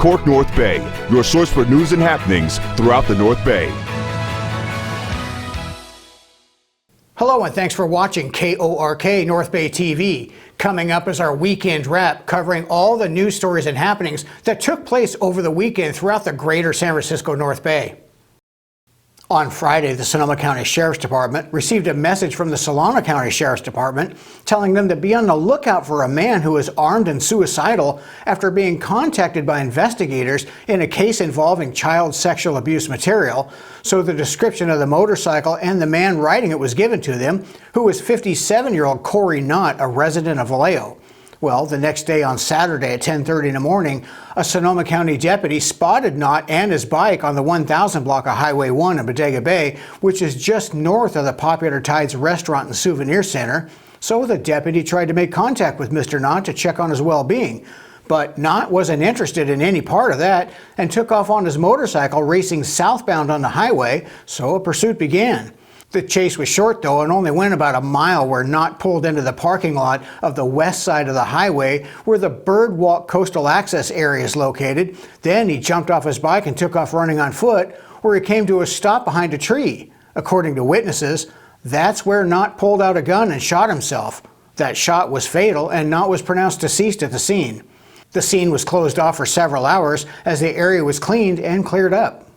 KORK North Bay, your source for news and happenings throughout the North Bay. Hello and thanks for watching KORK North Bay TV. Coming up is our weekend wrap covering all the news stories and happenings that took place over the weekend throughout the greater San Francisco North Bay. On Friday, the Sonoma County Sheriff's Department received a message from the Solano County Sheriff's Department telling them to be on the lookout for a man who was armed and suicidal after being contacted by investigators in a case involving child sexual abuse material. So the description of the motorcycle and the man riding it was given to them, who was 57-year-old Corey Knott, a resident of Vallejo. Well, the next day on Saturday at 10:30 in the morning, a Sonoma County deputy spotted Knott and his bike on the 1000 block of Highway 1 in Bodega Bay, which is just north of the popular Tides Restaurant and Souvenir Center. So the deputy tried to make contact with Mr. Knott to check on his well-being. But Knott wasn't interested in any part of that and took off on his motorcycle racing southbound on the highway, so a pursuit began. The chase was short though and only went about a mile where Knott pulled into the parking lot of the west side of the highway where the Birdwalk Coastal Access area is located. Then he jumped off his bike and took off running on foot, where he came to a stop behind a tree. According to witnesses, that's where Knott pulled out a gun and shot himself. That shot was fatal and Knott was pronounced deceased at the scene. The scene was closed off for several hours as the area was cleaned and cleared up.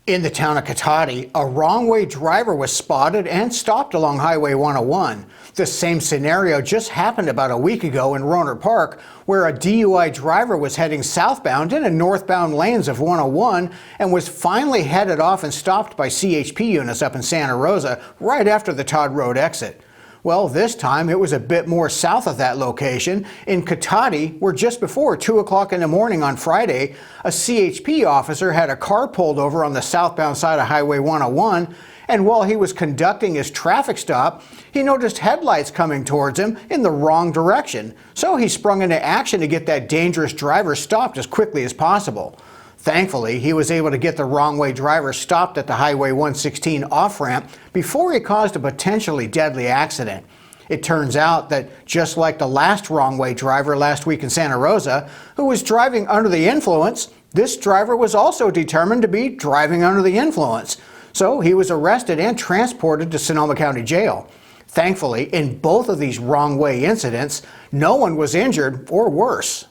In the town of Cotati, a wrong-way driver was spotted and stopped along Highway 101. The same scenario just happened about a week ago in Rohnert Park, where a DUI driver was heading southbound in the northbound lanes of 101 and was finally headed off and stopped by CHP units up in Santa Rosa right after the Todd Road exit. Well, this time it was a bit more south of that location in Cotati, where just before 2 o'clock in the morning on Friday, a CHP officer had a car pulled over on the southbound side of Highway 101, and while he was conducting his traffic stop, he noticed headlights coming towards him in the wrong direction. So he sprung into action to get that dangerous driver stopped as quickly as possible. Thankfully, he was able to get the wrong-way driver stopped at the Highway 116 off-ramp before he caused a potentially deadly accident. It turns out that just like the last wrong-way driver last week in Santa Rosa, who was driving under the influence, this driver was also determined to be driving under the influence. So he was arrested and transported to Sonoma County Jail. Thankfully, in both of these wrong-way incidents, no one was injured or worse.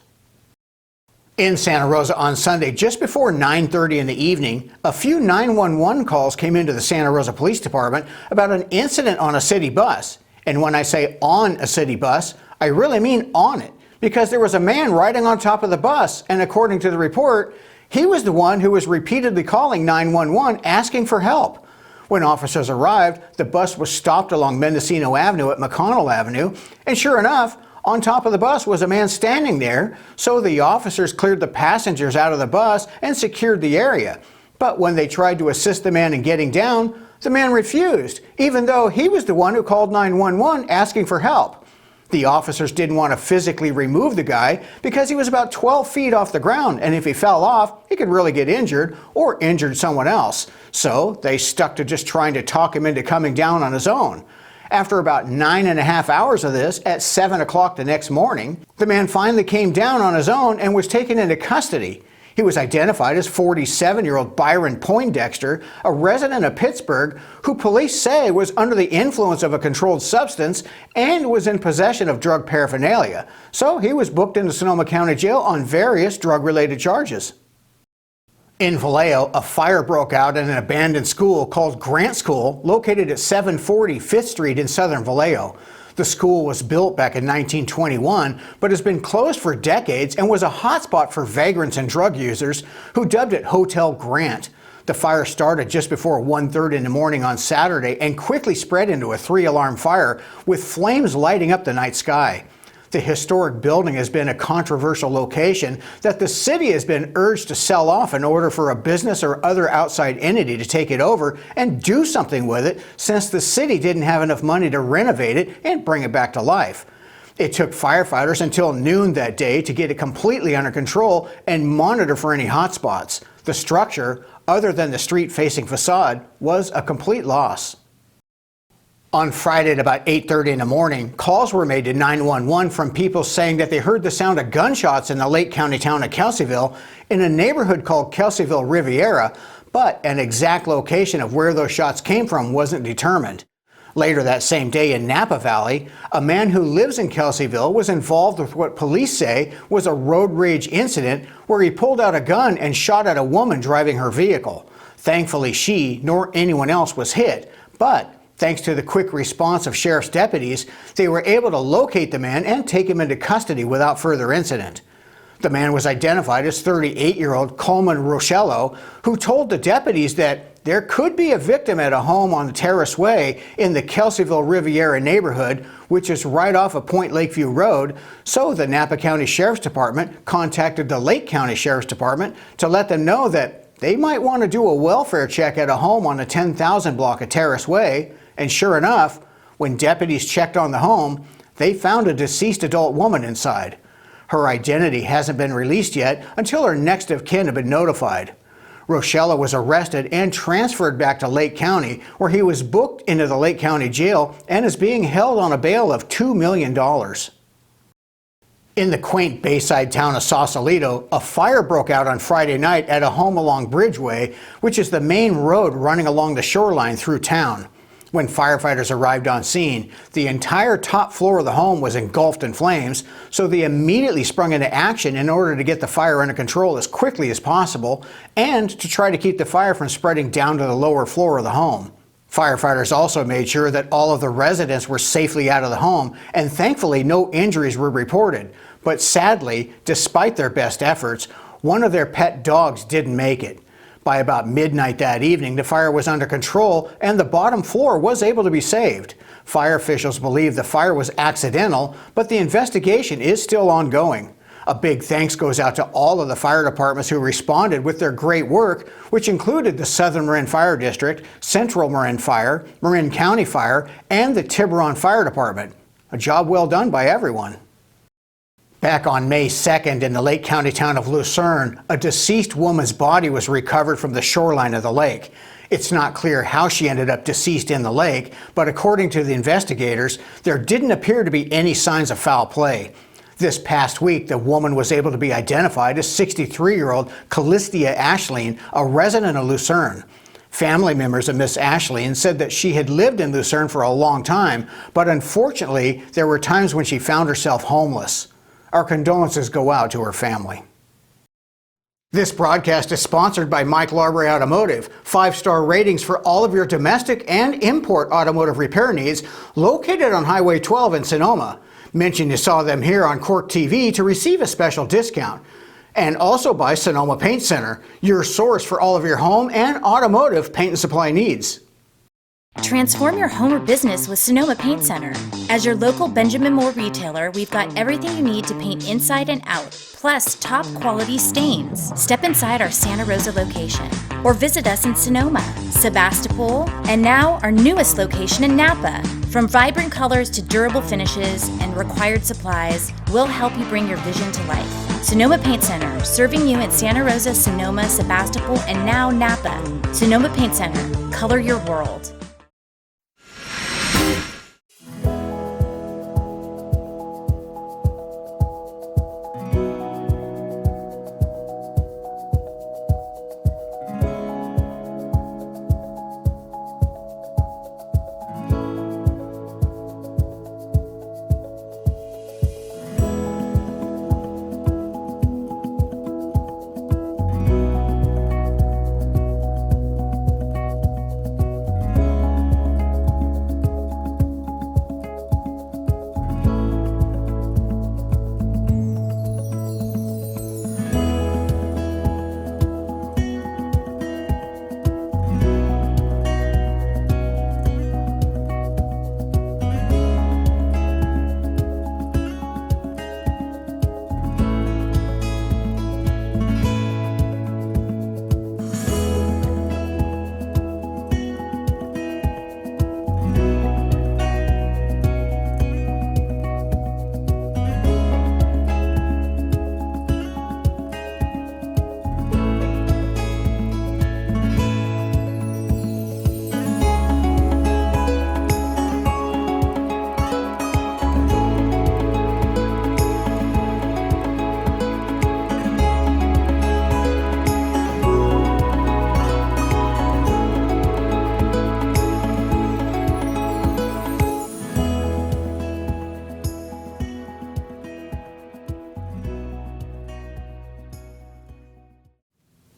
In Santa Rosa on Sunday, just before 9:30 in the evening, a few 911 calls came into the Santa Rosa Police Department about an incident on a city bus. And when I say on a city bus, I really mean on it, because there was a man riding on top of the bus, and according to the report, he was the one who was repeatedly calling 911 asking for help. When officers arrived, the bus was stopped along Mendocino Avenue at McConnell Avenue, and sure enough, on top of the bus was a man standing there, so the officers cleared the passengers out of the bus and secured the area. But when they tried to assist the man in getting down, the man refused, even though he was the one who called 911 asking for help. The officers didn't want to physically remove the guy because he was about 12 feet off the ground, and if he fell off, he could really get injured or injured someone else. So they stuck to just trying to talk him into coming down on his own. After about 9.5 hours of this, at 7 o'clock the next morning, the man finally came down on his own and was taken into custody. He was identified as 47-year-old Byron Poindexter, a resident of Pittsburgh, who police say was under the influence of a controlled substance and was in possession of drug paraphernalia. So he was booked into Sonoma County Jail on various drug-related charges. In Vallejo, a fire broke out in an abandoned school called Grant School, located at 740 5th Street in southern Vallejo. The school was built back in 1921, but has been closed for decades and was a hotspot for vagrants and drug users who dubbed it Hotel Grant. The fire started just before 1:30 in the morning on Saturday and quickly spread into a 3-alarm fire, with flames lighting up the night sky. The historic building has been a controversial location that the city has been urged to sell off in order for a business or other outside entity to take it over and do something with it, since the city didn't have enough money to renovate it and bring it back to life. It took firefighters until noon that day to get it completely under control and monitor for any hotspots. The structure, other than the street-facing facade, was a complete loss. On Friday at about 8:30 in the morning, calls were made to 911 from people saying that they heard the sound of gunshots in the Lake County town of Kelseyville in a neighborhood called Kelseyville Riviera, but an exact location of where those shots came from wasn't determined. Later that same day in Napa Valley, a man who lives in Kelseyville was involved with what police say was a road rage incident where he pulled out a gun and shot at a woman driving her vehicle. Thankfully, she nor anyone else was hit, but thanks to the quick response of sheriff's deputies, they were able to locate the man and take him into custody without further incident. The man was identified as 38-year-old Coleman Rochelle, who told the deputies that there could be a victim at a home on the Terrace Way in the Kelseyville Riviera neighborhood, which is right off of Point Lakeview Road, so the Napa County Sheriff's Department contacted the Lake County Sheriff's Department to let them know that they might want to do a welfare check at a home on the 10,000 block of Terrace Way. And sure enough, when deputies checked on the home, they found a deceased adult woman inside. Her identity hasn't been released yet until her next of kin have been notified. Rochelle was arrested and transferred back to Lake County, where he was booked into the Lake County Jail and is being held on a bail of $2 million. In the quaint Bayside town of Sausalito, a fire broke out on Friday night at a home along Bridgeway, which is the main road running along the shoreline through town. When firefighters arrived on scene, the entire top floor of the home was engulfed in flames, so they immediately sprung into action in order to get the fire under control as quickly as possible and to try to keep the fire from spreading down to the lower floor of the home. Firefighters also made sure that all of the residents were safely out of the home, and thankfully no injuries were reported. But sadly, despite their best efforts, one of their pet dogs didn't make it. By about midnight that evening, the fire was under control and the bottom floor was able to be saved. Fire officials believe the fire was accidental, but the investigation is still ongoing. A big thanks goes out to all of the fire departments who responded with their great work, which included the Southern Marin Fire District, Central Marin Fire, Marin County Fire, and the Tiburon Fire Department. A job well done by everyone. Back on May 2nd in the Lake County town of Lucerne, a deceased woman's body was recovered from the shoreline of the lake. It's not clear how she ended up deceased in the lake, but according to the investigators, there didn't appear to be any signs of foul play. This past week, the woman was able to be identified as 63-year-old Callistia Ashleen, a resident of Lucerne. Family members of Miss Ashleen said that she had lived in Lucerne for a long time, but unfortunately, there were times when she found herself homeless. Our condolences go out to her family. This broadcast is sponsored by Mike Larbury Automotive. 5-star ratings for all of your domestic and import automotive repair needs, located on Highway 12 in Sonoma. Mention you saw them here on KORK TV to receive a special discount. And also by Sonoma Paint Center, your source for all of your home and automotive paint and supply needs. Transform your home or business with Sonoma Paint Center. As your local Benjamin Moore retailer, we've got everything you need to paint inside and out, plus top quality stains. Step inside our Santa Rosa location or visit us in Sonoma, Sebastopol, and now our newest location in Napa. From vibrant colors to durable finishes and required supplies, we'll help you bring your vision to life. Sonoma Paint Center, serving you in Santa Rosa, Sonoma, Sebastopol, and now Napa. Sonoma Paint Center, color your world.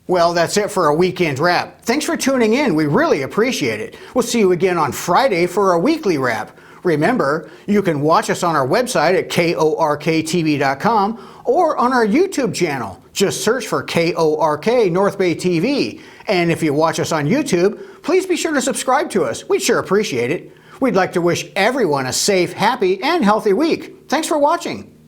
Well, that's it for a weekend wrap. Thanks for tuning in. We really appreciate it. We'll see you again on Friday for a weekly wrap. Remember, you can watch us on our website at KORKTV.com or on our YouTube channel. Just search for KORK North Bay TV. And if you watch us on YouTube, please be sure to subscribe to us. We'd sure appreciate it. We'd like to wish everyone a safe, happy, and healthy week. Thanks for watching.